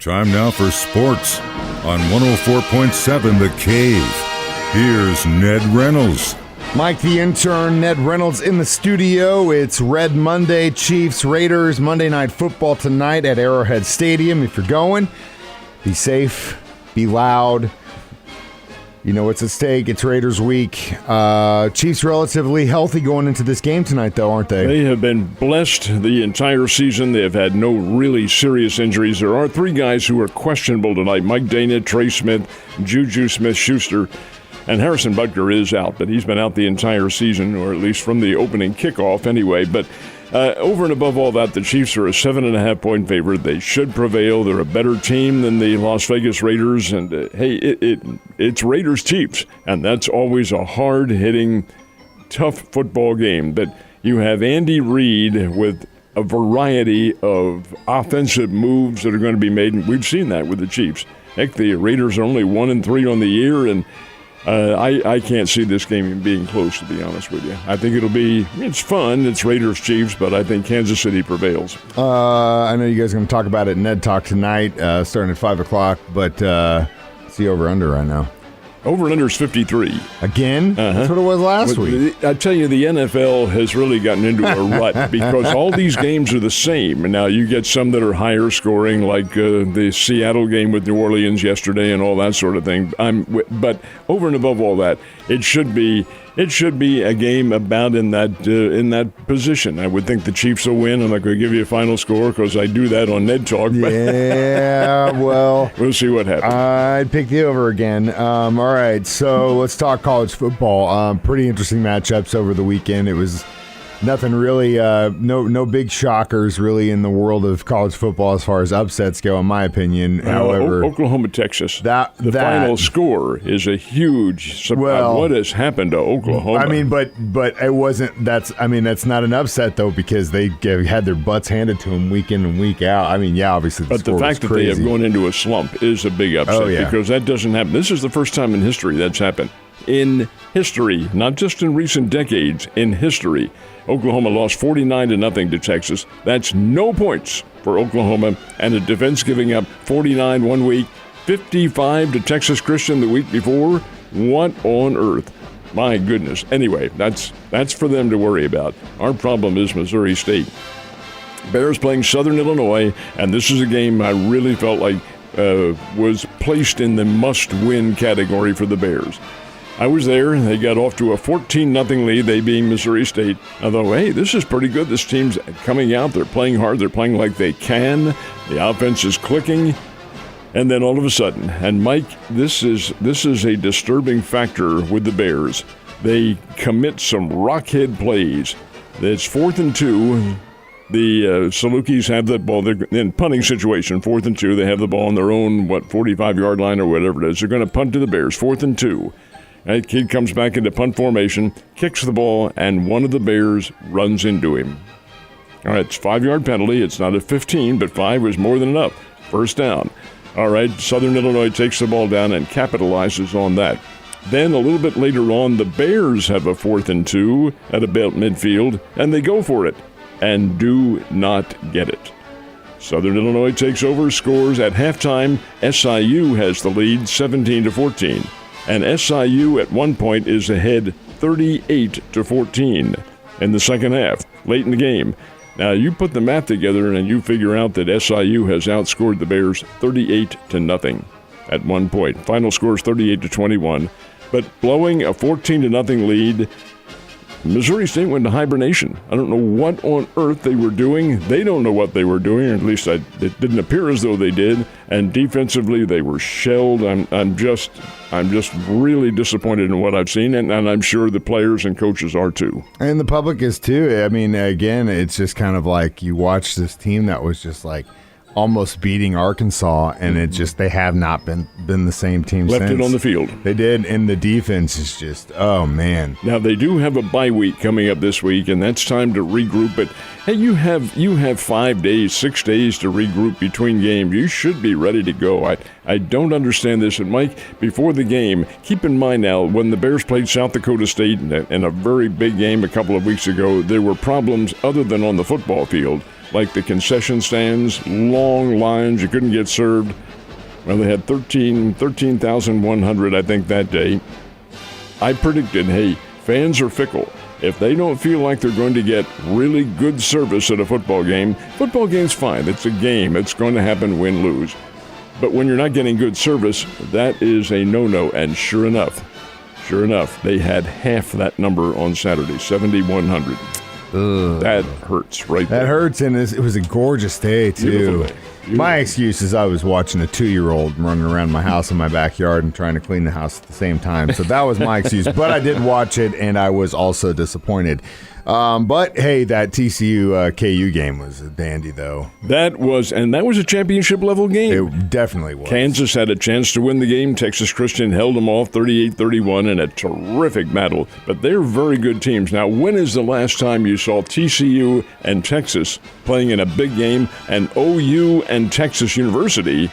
Time now for sports on 104.7 The Cave. Here's Ned Reynolds. Mike the Intern, Ned Reynolds in the studio. It's Red Monday, Chiefs, Raiders, Monday Night Football tonight at Arrowhead Stadium. If you're going, be safe, be loud. You know what's at stake. It's Raiders week. Chiefs relatively healthy going into this game tonight, though, aren't they? They have been blessed the entire season. They have had no really serious injuries. There are three guys who are questionable tonight. Mike Dana, Trey Smith, Juju Smith-Schuster, and Harrison Butker is out, but he's been out the entire season, or at least from the opening kickoff anyway. But over and above all that, the Chiefs are a 7.5-point favorite. They should prevail. They're a better team than the Las Vegas Raiders. And, hey, it's Raiders-Chiefs, and that's always a hard-hitting, tough football game. But you have Andy Reid with a variety of offensive moves that are going to be made, and we've seen that with the Chiefs. Heck, the Raiders are only 1-3 on the year, and I can't see this game being close, to be honest with you. I think it's fun. It's Raiders-Chiefs, but I think Kansas City prevails. I know you guys are going to talk about it Ned Talk tonight, starting at 5 o'clock, but it's the over-under right now. Over-under is 53. Again? That's what it was last week. I tell you, the NFL has really gotten into a rut because all these games are the same. And now you get some that are higher scoring, like the Seattle game with New Orleans yesterday and all that sort of thing. But over and above all that, it should be a game about in that position. I would think the Chiefs will win. I'm not going to give you a final score because I do that on Ned Talk. Yeah, well, we'll see what happens. I'd pick the over again. All right, so let's talk college football. Pretty interesting matchups over the weekend. It was nothing really, no big shockers really in the world of college football as far as upsets go, in my opinion. However, Oklahoma, Texas. The final score is a huge surprise. Well, what has happened to Oklahoma? I mean, but it wasn't. That's not an upset though, because they had their butts handed to them week in and week out. I mean, yeah, obviously. But the fact that they have gone into a slump is a big upset because that doesn't happen. This is the first time in history that's happened. In history, not just in recent decades, in history. Oklahoma lost 49-0 to Texas. That's no points for Oklahoma, and a defense giving up 49 one week, 55 to Texas Christian the week before. What on earth? My goodness. Anyway, that's for them to worry about. Our problem is Missouri State. Bears playing Southern Illinois, and this is a game I really felt like was placed in the must-win category for the Bears. I was there. They got off to a 14-0 lead, they being Missouri State. I thought, hey, this is pretty good. This team's coming out. They're playing hard. They're playing like they can. The offense is clicking. And then all of a sudden, and Mike, this is a disturbing factor with the Bears. They commit some rockhead plays. It's 4th and 2. The Salukis have that ball. They're in punting situation, 4th and 2. They have the ball on their own, 45-yard line or whatever it is. They're going to punt to the Bears, 4th and 2. That kid comes back into punt formation, kicks the ball, and one of the Bears runs into him. All right, it's a 5-yard penalty. It's not a 15, but 5 was more than enough. First down. All right, Southern Illinois takes the ball down and capitalizes on that. Then a little bit later on, the Bears have a 4th and 2 at about midfield, and they go for it and do not get it. Southern Illinois takes over, scores at halftime. SIU has the lead, 17-14. And SIU at one point is ahead 38-14 in the second half, late in the game. Now, you put the math together and you figure out that SIU has outscored the Bears 38-0 at one point. Final score is 38-21. But blowing a 14-0 lead, Missouri State went into hibernation. I don't know what on earth they were doing. They don't know what they were doing, or at least it didn't appear as though they did. And defensively, they were shelled. I'm just really disappointed in what I've seen, and I'm sure the players and coaches are too. And the public is too. I mean, again, it's just kind of like you watch this team that was just like almost beating Arkansas, and it just they have not been the same team Left since. It on the field. They did, and the defense is just, oh, man. Now, they do have a bye week coming up this week, and that's time to regroup. But, hey, you have 5 days, 6 days to regroup between games. You should be ready to go. I don't understand this. And, Mike, before the game, keep in mind now, when the Bears played South Dakota State in a very big game a couple of weeks ago, there were problems other than on the football field. like the concession stands, long lines. You couldn't get served. Well, they had 13,100, I think, that day. I predicted, hey, fans are fickle. If they don't feel like they're going to get really good service at a football game's fine. It's a game. It's going to happen, win, lose. But when you're not getting good service, that is a no-no. And sure enough, they had half that number on Saturday, 7,100. That hurts right there. That hurts, and it was a gorgeous day, too. Beautiful day. My excuse is I was watching a 2-year-old running around my house in my backyard and trying to clean the house at the same time. So that was my excuse. But I did watch it, and I was also disappointed. But, hey, that TCU-KU game was a dandy, though. That was a championship-level game. It definitely was. Kansas had a chance to win the game. Texas Christian held them off 38-31 in a terrific battle. But they're very good teams. Now, when is the last time you saw TCU and Texas playing in a big game and OU and Texas University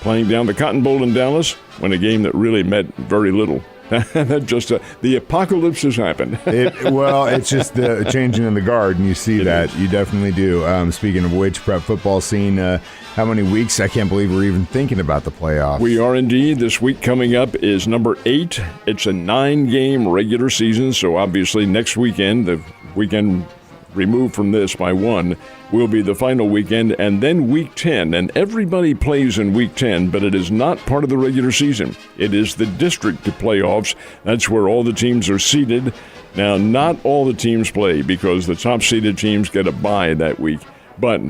playing down the Cotton Bowl in Dallas when a game that really meant very little? The apocalypse has happened. It's just the changing in the guard, and you see that. You definitely do. Speaking of which, prep football scene, how many weeks? I can't believe we're even thinking about the playoffs. We are indeed. This week coming up is number 8. It's a 9-game regular season, so obviously next weekend, the weekend removed from this by one, will be the final weekend, and then week 10. And everybody plays in week 10, but it is not part of the regular season. It is the district playoffs. That's where all the teams are seeded. Now, not all the teams play because the top-seeded teams get a bye that week. But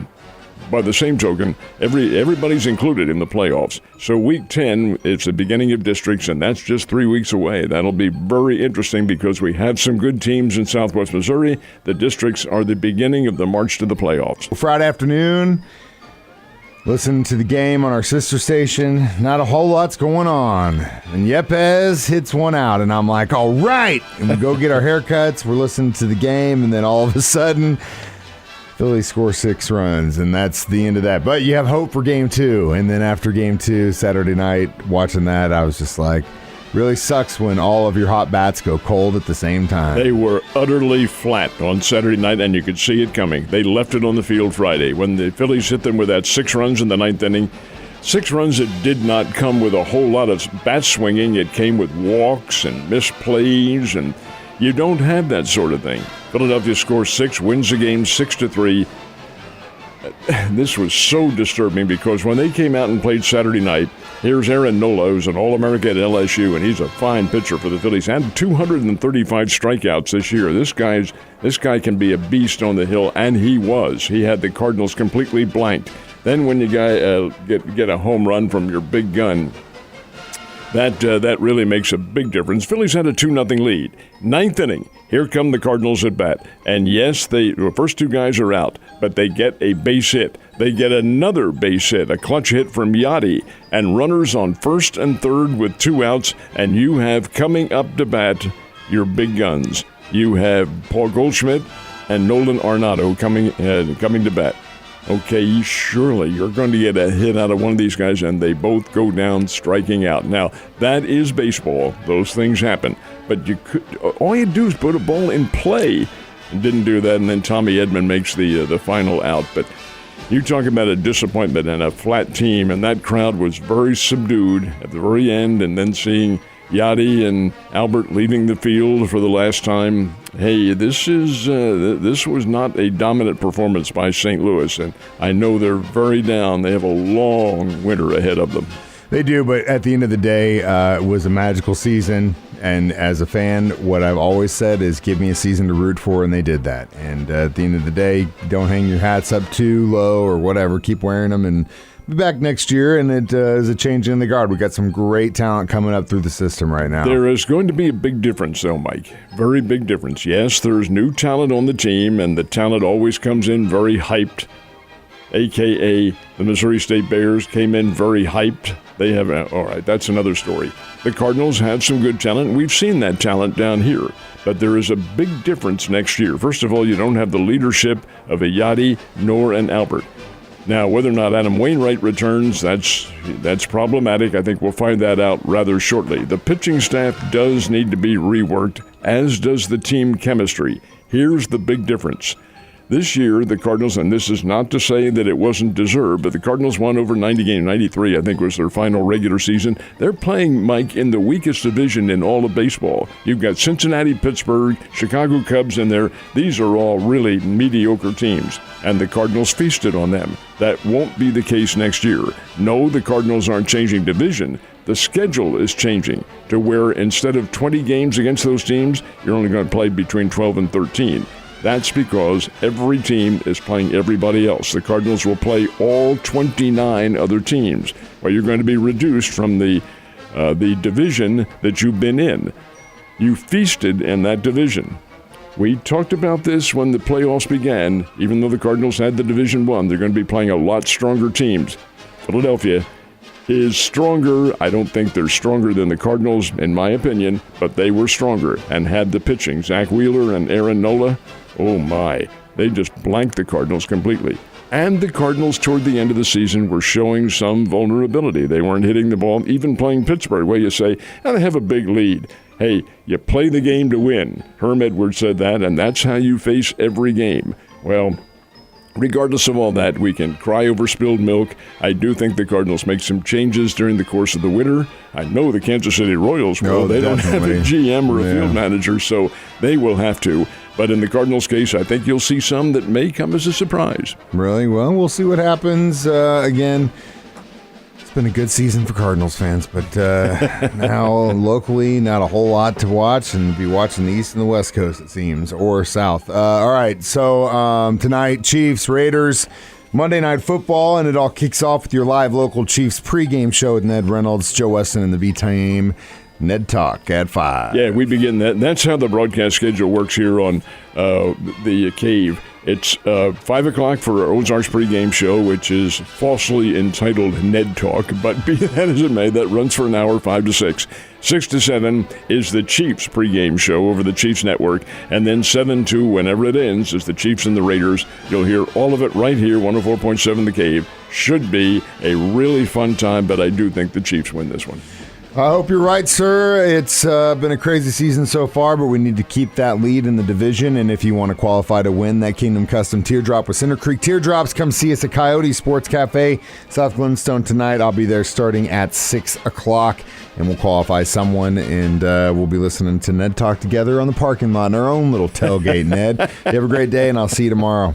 by the same token, everybody's included in the playoffs. So week 10, it's the beginning of districts, and that's just 3 weeks away. That'll be very interesting because we have some good teams in Southwest Missouri. The districts are the beginning of the march to the playoffs. Friday afternoon, listen to the game on our sister station. Not a whole lot's going on. And Yepes hits one out, and I'm like, all right. And we go get our haircuts. We're listening to the game, and then all of a sudden, Philly score 6 runs, and that's the end of that. But you have hope for Game 2. And then after Game 2, Saturday night, watching that, I was just like, really sucks when all of your hot bats go cold at the same time. They were utterly flat on Saturday night, and you could see it coming. They left it on the field Friday. When the Phillies hit them with that 6 runs in the 9th inning, 6 runs that did not come with a whole lot of bat swinging. It came with walks and misplays, and you don't have that sort of thing. Philadelphia scores 6, wins the game 6-3. This was so disturbing because when they came out and played Saturday night, here's Aaron Nola, who's an All-America at LSU, and he's a fine pitcher for the Phillies. Had 235 strikeouts this year. This guy can be a beast on the hill, and he was. He had the Cardinals completely blanked. Then when you get a home run from your big gun, that really makes a big difference. Phillies had a 2-0 lead. 9th inning, here come the Cardinals at bat. And yes, the first 2 guys are out, but they get a base hit. They get another base hit, a clutch hit from Yachty, and runners on first and third with 2 outs, and you have coming up to bat your big guns. You have Paul Goldschmidt and Nolan Arenado coming to bat. Okay, surely you're going to get a hit out of one of these guys, and they both go down striking out. Now, that is baseball. Those things happen. But all you do is put a ball in play. And didn't do that, and then Tommy Edman makes the final out. But you talk about a disappointment and a flat team, and that crowd was very subdued at the very end, and then seeing Yachty and Albert leaving the field for the last time. Hey, this was not a dominant performance by St. Louis, and I know they're very down. They have a long winter ahead of them. They do, but at the end of the day, it was a magical season, and as a fan, what I've always said is give me a season to root for, and they did that. And at the end of the day, don't hang your hats up too low or whatever. Keep wearing them, and be back next year, and it is a change in the guard. We got some great talent coming up through the system right now. There is going to be a big difference, though, Mike. Very big difference. Yes, there's new talent on the team, and the talent always comes in very hyped, a.k.a. the Missouri State Bears came in very hyped. They have, all right, that's another story. The Cardinals have some good talent, and we've seen that talent down here. But there is a big difference next year. First of all, you don't have the leadership of a Yachty nor an Albert. Now, whether or not Adam Wainwright returns, that's problematic. I think we'll find that out rather shortly. The pitching staff does need to be reworked, as does the team chemistry. Here's the big difference. This year, the Cardinals, and this is not to say that it wasn't deserved, but the Cardinals won over 90 games. 93, I think, was their final regular season. They're playing, Mike, in the weakest division in all of baseball. You've got Cincinnati, Pittsburgh, Chicago Cubs in there. These are all really mediocre teams, and the Cardinals feasted on them. That won't be the case next year. No, the Cardinals aren't changing division. The schedule is changing to where instead of 20 games against those teams, you're only going to play between 12 and 13. That's because every team is playing everybody else. The Cardinals will play all 29 other teams. Well, you're going to be reduced from the division that you've been in. You feasted in that division. We talked about this when the playoffs began. Even though the Cardinals had the Division I, they're going to be playing a lot stronger teams. Philadelphia is stronger. I don't think they're stronger than the Cardinals, in my opinion, but they were stronger and had the pitching. Zach Wheeler and Aaron Nola, oh my, they just blanked the Cardinals completely. And the Cardinals, toward the end of the season, were showing some vulnerability. They weren't hitting the ball, even playing Pittsburgh, where you say, oh, they have a big lead. Hey, you play the game to win. Herm Edwards said that, and that's how you face every game. Well, regardless of all that, we can cry over spilled milk. I do think the Cardinals make some changes during the course of the winter. I know the Kansas City Royals will. No, they don't have a GM or a field manager, so they will have to. But in the Cardinals' case, I think you'll see some that may come as a surprise. Really? Well, we'll see what happens. Again, it's been a good season for Cardinals fans, but now locally, not a whole lot to watch, and be watching the East and the West Coast, it seems, or South. All right, so tonight, Chiefs, Raiders, Monday Night Football, and it all kicks off with your live local Chiefs pregame show with Ned Reynolds, Joe Weston, and the V-Team. Ned Talk at 5. Yeah, we begin that. That's how the broadcast schedule works here on the Cave. It's 5 o'clock for our Ozarks pregame show, which is falsely entitled Ned Talk, but be that as it may, that runs for an hour, 5 to 6. 6 to 7 is the Chiefs pregame show over the Chiefs Network, and then 7 to whenever it ends is the Chiefs and the Raiders. You'll hear all of it right here, 104.7 The Cave. Should be a really fun time, but I do think the Chiefs win this one. I hope you're right, sir. It's been a crazy season so far, but we need to keep that lead in the division. And if you want to qualify to win that Kingdom Custom Teardrop with Center Creek Teardrops, come see us at Coyote Sports Cafe, South Glenstone tonight. I'll be there starting at 6 o'clock, and we'll qualify someone, and we'll be listening to Ned Talk together on the parking lot in our own little tailgate, Ned. You have a great day, and I'll see you tomorrow.